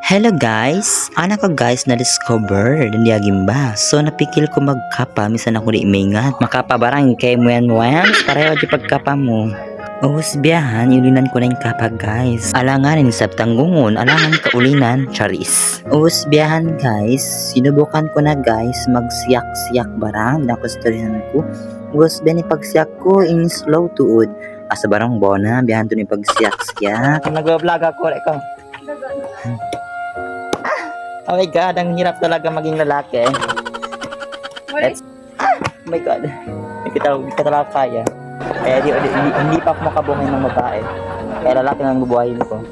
Hello guys! Anak ko guys na-discover niyagin ba? So napikil ko magkapa, misan ako di imingat. Makapa barang kay mo yan pareho di pagkapa mo. Biyahan, iulinan ko na yung kapa guys. Alanganin sa tanggungon, alangan kaulinan, charis. Biyahan guys, sinubukan ko na guys magsiyak-siyak barang na kusturyan ko. Beni pagsiyak ko in slow tuod. Asa barang bona, biyahan to ni pagsiyak-siyak. Nag-vlog ako, ikaw. Oh my God, ang hirap talaga maging lalaki. Oh my God. Hindi ka talaga kaya. Kaya hindi pa ako makabungay ng babae. Kaya lalaki nang bubuhayin ko.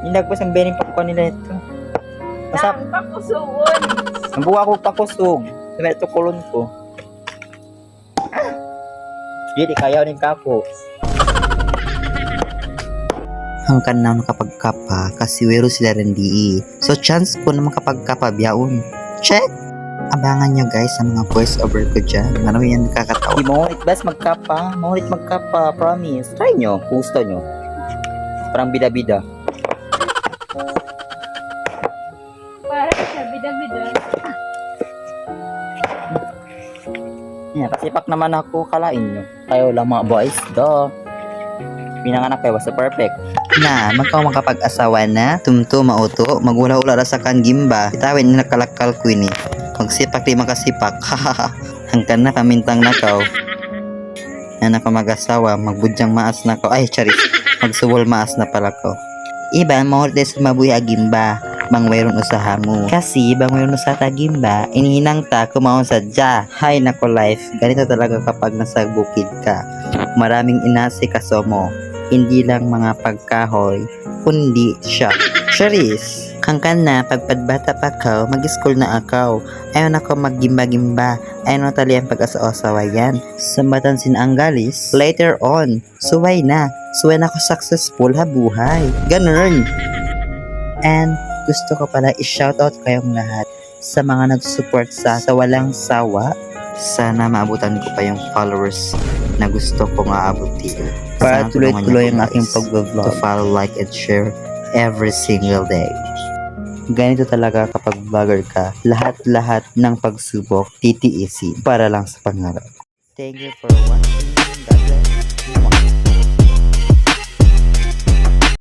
Hindi ko sa bening pakuha nila ito. Masap. Ang pakusuon. Ang buha ko pakusog. Sabi ito kulon ko. Hindi kaya rin kako. Hangkan na nakapagkapa kasi wero sila rin di. So chance ko na makapagkapa biyaon. Check! Abangan nyo guys sa mga voice over ko dyan. Ano yan nakakatawa. Di mo ulit best magkapa. Maulit magkapa. Promise. Try nyo. Kung gusto nyo. Parang bida-bida. Para sa bida-bida. Yeah, kasi pak naman ako. Kalain nyo. Kayo lang mga boys. Pinanganak kayo basta perfect. Na, makapag-asawa na, tumto mauto, magula-ula ra sa kan gimba. Itawin na nakalakal ko ini. Magsipak di makasipak. Hangkan na pamintang nakaw. Na mag-asawa, magbudyang maas na ko. Ay, charis. Magsubol maas na pala ko. Iba, mahuli sa mabuhi agimba. Bangwayron usaha mo. Kasi, bangwayron usaha ta gimba, inihinang ta kumaon sa dya. Hay nako life, ganito talaga kapag nasa bukid ka. Maraming inasikaso mo. Hindi lang mga pagkahoy, kundi siya. Charis! Hangkan na, pagpadbata pa ka, mag-school na akaw. Ayaw na ko maggimba-gimba. Ayaw na tali ang pag-asawa yan. Sambatan sinanggalis, later on. Suway na ko successful ha buhay. Ganun! And gusto ko pala i-shoutout kayong lahat sa mga nag-support sa walang sawa. Sana maabutan ko pa yung followers na gusto kong aabutin. Para tuloy-tuloy ang aking pag-vlog. To follow, like, and share every single day. Ganito talaga kapag vlogger ka. Lahat-lahat ng pagsubok titiisin para lang sa pangarap. Thank you for watching.